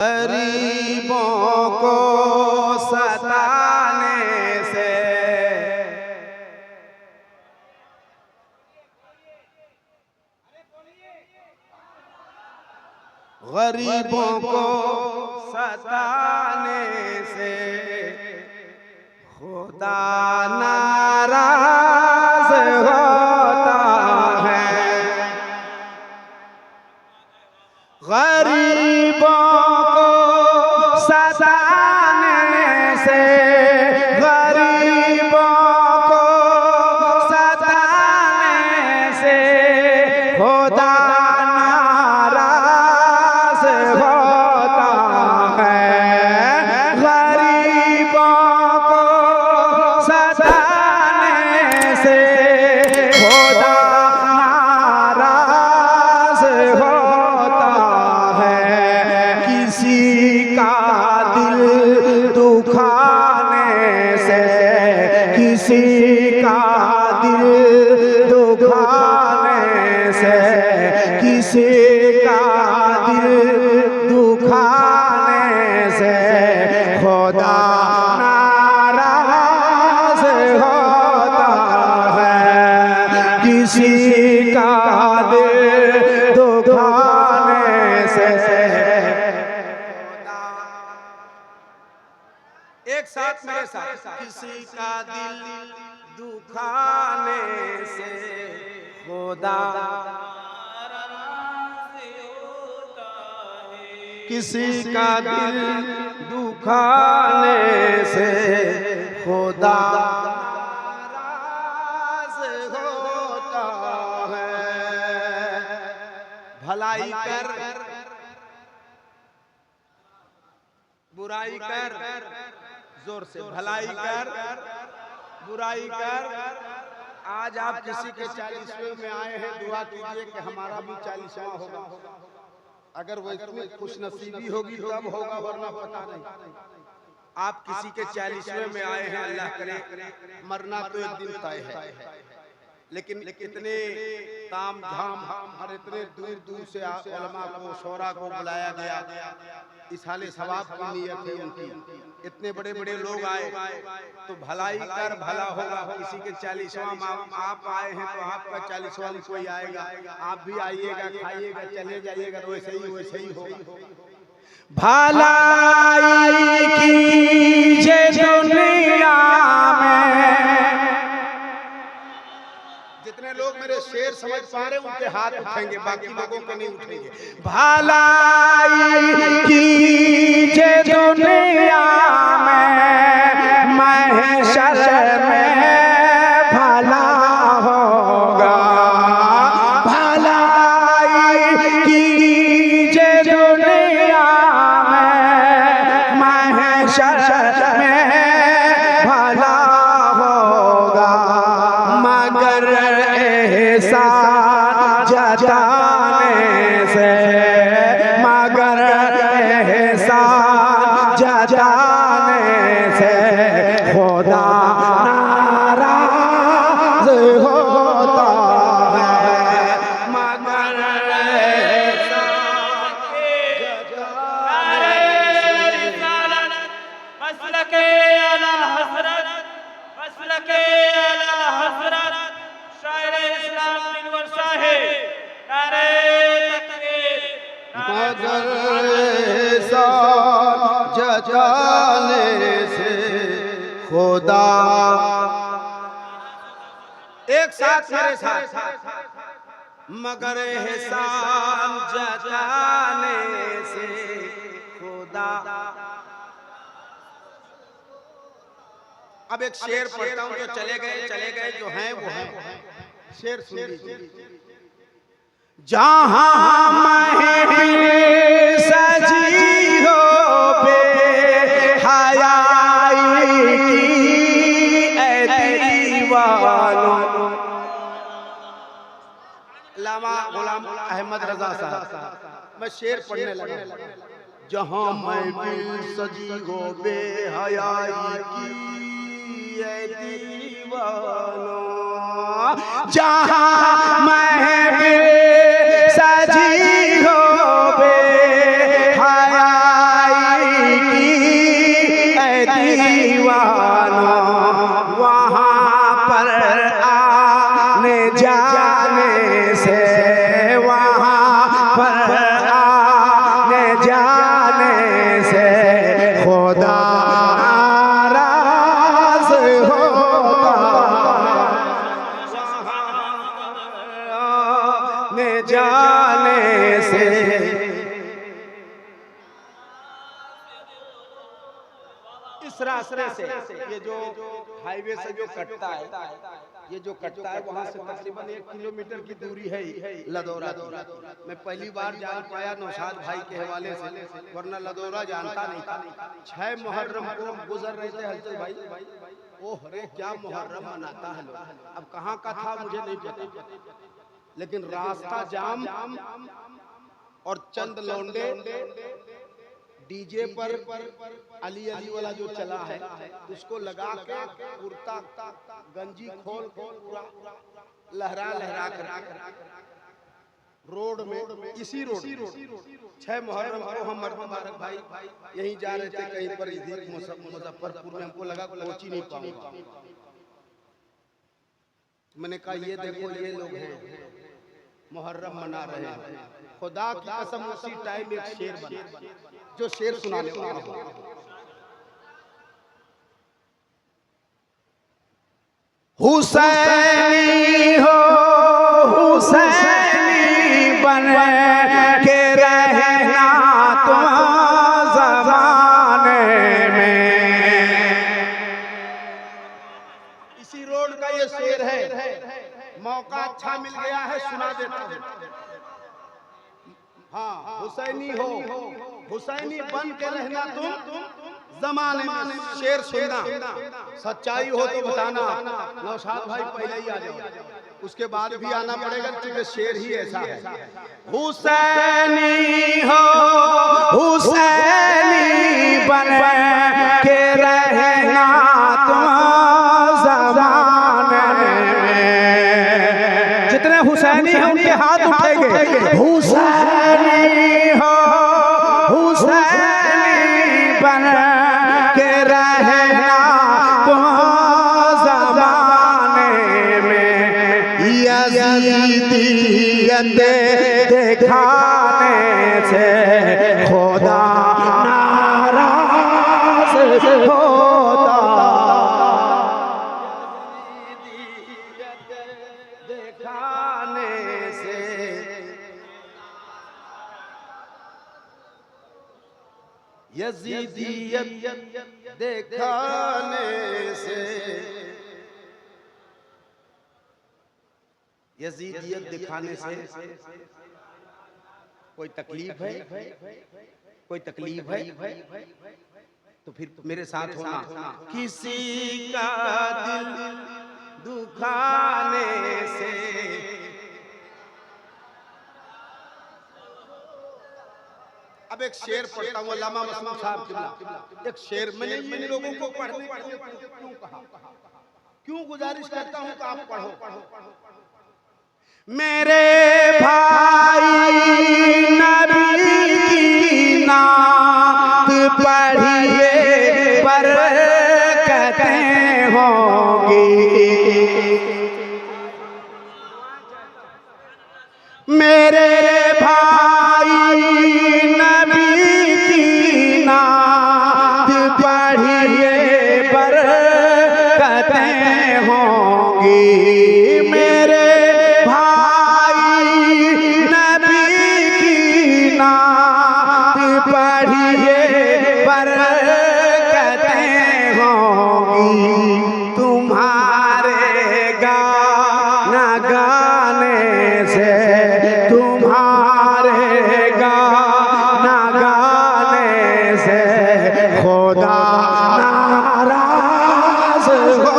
गरीबों को सताने से गरीबों को सताने से खुदा नाराज होता है। गरीबों को सताने से गरीबों को सताने से खुदा नाराज होता है। गरीबों को सताने से खुदा नाराज होता है। किसी का दिल दुखाने से किसी का दिल दुखाने से किसी का दिल दुखाने से खुदा नाराज होता है। किसी का दिल दुखाने से एक साथ मेरे साथ किसी का दिल दुखाने से खुदा किसी का दिल दुखाने से खुदा नाराज होता है। भलाई कर बुराई कर, जोर से भलाई कर बुराई कर। आज आप किसी के 40वें में आए हैं, दुआ कीजिए कि हमारा भी 40वां होगा। अगर वो इतनी खुशनसीबी होगी तब होगा, वरना पता नहीं। आप किसी के 40वें में आए हैं, अल्लाह करे मरना तो एक दिन तय है, लेकिन इतने ताम झाम और इतने दूर दूर से उलमा को शोरा को बुलाया गया। इस हाले सवाब की नीयत है उनकी। इतने बड़े बड़े लोग आए तो भलाई कर भला होगा। किसी के 40वां आप आए हैं तो आपका 40वां कोई आएगा, आप भी आइएगा, खाइएगा, चले जाइएगा, तो वैसे ही होगा। भलाई कीजिए दुनिया में। जितने लोग मेरे शेर समझ पा रहे उनके हाथ उठेंगे, बाकी लोगों के नहीं उठेंगे। भलाई कीजिए दुनिया में, महशर में भला होगा। भलाई कीजिए दुनिया में, महशर में भला होगा। मगर एहसान जताने से मगर एहसान जताने से खुदा नाराज होता है। मगर एहसान जताने मसलके अला हज़रत मसलके अला हज़रत शायर इस्लाम दिलवर साहिब नारे तकबीर मगर एहसान जताने से खुदा। एक साथ मेरे साथ मगर एहसान जताने से खुदा। अब एक शेर पढ़ता हूँ, जो चले गए जो हैं वो हैं। शेर सुन लीजिए। जहाँ महफिल सजी हो बेहयाई की ऐ दीवानों। अल्लामा गुलाम अहमद रजा साहब। मैं शेर पढ़ने लगा। जहाँ महफिल सजी हो बेहयाई की ऐ दीवानों। जहाँ महफिल सजी हो बेहयाई जाने से खुदा नाराज होता ने जाने से। इस रास्ते से ये जो हाईवे से जो कटता है, ये जो कटता है वहां से तकरीबन 1 किलोमीटर की दूरी है लदौरा की। मैं पहली बार जान पाया नौशाद भाई के हवाले से, वरना लदौरा जानता नहीं था। 6 मुहर्रम को गुजर रहे थे हलचल भाई, ओह रे क्या मुहर्रम मनाता है लोग। अब कहाँ का था मुझे नहीं पता, लेकिन रास्ता जाम और चंद लौंडे डीजे पर अली अली वाला जो चला है उसको लगा के कुर्ता गंजी खोल पूरा लहरा लहरा कर रोड में, इसी रोड 6 मुहर्रम को हम मुबारक भाई यहीं जा रहे थे कहीं पर इधर मुजफ्फरपुर में, हमको लगा पहुंच ही नहीं पाऊंगा। मैंने कहा ये देखो ये लोग हैं मुहर्रम मना रहे हैं। खुदा की कसम उसी टाइम एक शेर बना जो शेर सुनाने वाला हो। हुसैनी हो हुसैनी बन के रहना तुम ज़माने में। इसी रोड का ये शेर है, मौका अच्छा मिल गया है सुना देता हूँ। हाँ, हुसैनी हो हुसैनी बन के रहना तुम जमाने में। शेर सुनना, सच्चाई हो तो बताना। नौशाद भाई पहले ही आ जाओ, उसके बाद भी आना पड़ेगा क्योंकि शेर ही ऐसा है। हुसैनी हो हुसैनी बन के रहना तुम जमाने में। जितने हुसैनी हैं उनके हाथ उठेंगे। हुसैनी हो हुसैनी बन के रहना तुम ज़माने में। यज़ीदियत दिखाने से खुदा नाराज़ होता। दिखाने से यज़ीदियत दिखाने से। यज़ीदियत दिखाने से कोई तकलीफ है, कोई तकलीफ है तो फिर मेरे साथ होना। किसी का दिल दुखाने से अब एक शेर पढ़ता हूँ अल्लामा मसलूम साहब किबला। एक शेर मैंने इन लोगों को पढ़ने के लिए क्यों कहा, क्यों गुजारिश करता हूँ कि आप पढ़ो। मेरे भाई नबी की नात पढ़िए बरकतें होंगी। मेरे भाई नबी की नात पढ़िए बरकतें होंगी। मेरे भाई नबी की नात पढ़िए बरकतें होंगी। तुम्हारे गाना गाने से तुम्हारे गाना गाने से खुदा नाराज़ हो।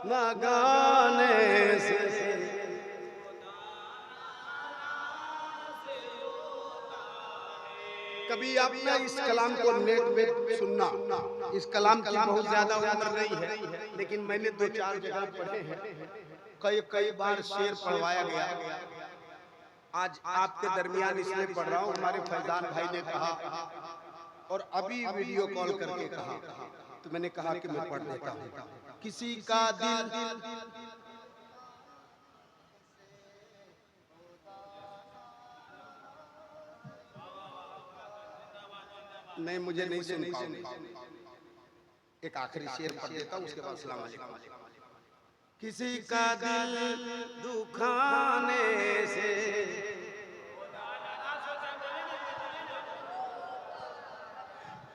ना गाने से कभी आपने इस कलाम को नेट पे सुनना। इस कलाम की बहुत ज्यादा उम्र नहीं है, लेकिन मैंने 2-4 जगह पढ़े हैं। कई बार शेर पढ़वाया गया। आज आपके दरमियान इसलिए पढ़ रहा हूँ, हमारे फैजान भाई ने कहा और अभी वीडियो कॉल करके कहा तो मैंने कहा कि मैं पढ़ देता हूँ। किसी का दिल नहीं मुझे नहीं सुन पाओगे। एक आखिरी शेर पढ़ देता हूँ, उसके बाद सलाम अलैकुम। किसी का दिल दुखाने से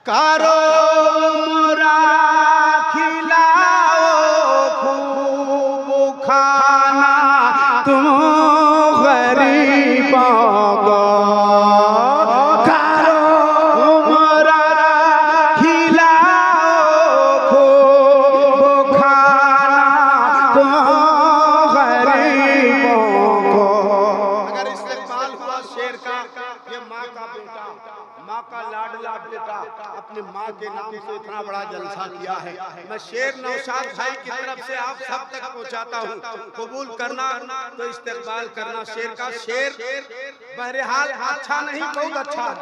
कारो मोरा खिलाओ खूब खाना तुम गरीबों को, कारो मोरा खिलाओ खूब खाना तुम गरीबों को। अगर इस्तेमाल हुआ शेर का, ये माँ का बेटा, माँ का लाडला बेटा अपने माँ के नाम से इतना बड़ा जलसा किया है। मैं शेर नौशाद भाई की तरफ से आप सब तक पहुँचाता हूँ, कबूल करना तो इस्तेमाल करना शेर का। शेर बहरहाल अच्छा नहीं, बहुत अच्छा है।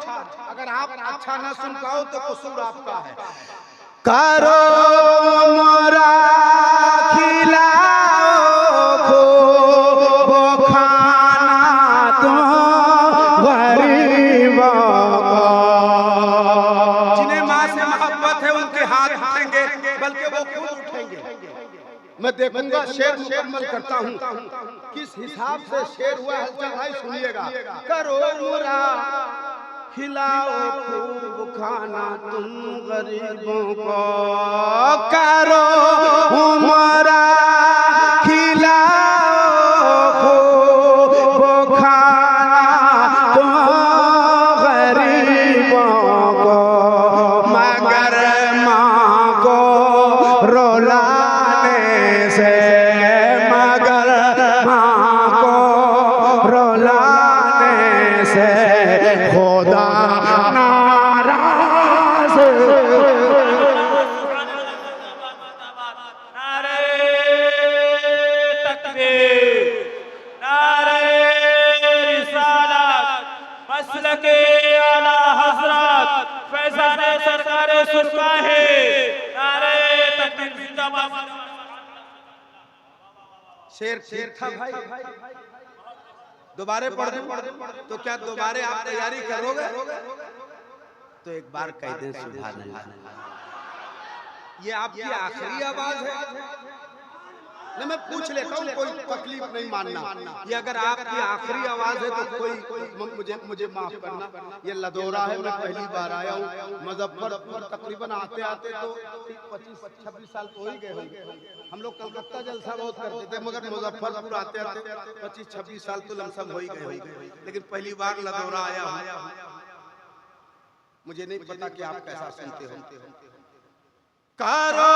अगर आप अच्छा ना सुन पाओ तो कसूर आपका है। करो मोरा खिलाओ खूब खाना तुम गरीबों को। जिन्हें माँ से मोहब्बत है उनके हाथ उठेंगे, बल्कि वो खुद उठेंगे। मैं देखूंगा शेर मुकम्मल करता हूँ, किस हिसाब से शेर हुआ। हलचल भाई सुनिएगा। करो मोरा खिलाओ खूब खाना तुम गरीबों को, करो मोरा खिलाओ खूब खाना तुम गरीबों को, मगर माँ को रुलाने से, मगर माँ को रुलाने से खुदा नाराज। नारे तकबीर, नारे रिसालत, मसलके आला हजरत फैजान सरकार सुरकाहे, नारे तकबीर जिंदाबाद। शेर शेर था भाई, दोबारे पढ़ दूं तो क्या दोबारे आप तैयारी करोगे? तो एक बार कह दें सुभान अल्लाह। ये आपकी आखिरी आवाज है ना? मैं पूछ लेता हूँ, कोई तकलीफ नहीं मानना। ये अगर आपकी आखिरी आवाज है तो कोई मुझे माफ करना। ये लदौरा है, मैं पहली बार आया हूँ मुजफ्फरपुर। तकरीबन आते आते तो 25-26 साल तो हो ही गए होंगे। हम लोग कलकत्ता जलसा बहुत करते थे, मगर मुजफ्फरपुर आते आते 25-26 साल तो लमसम हो ही गए होंगे। लेकिन पहली बार लदौरा आया हूँ, मुझे नहीं पता कि आप कैसा सुनते हो। करो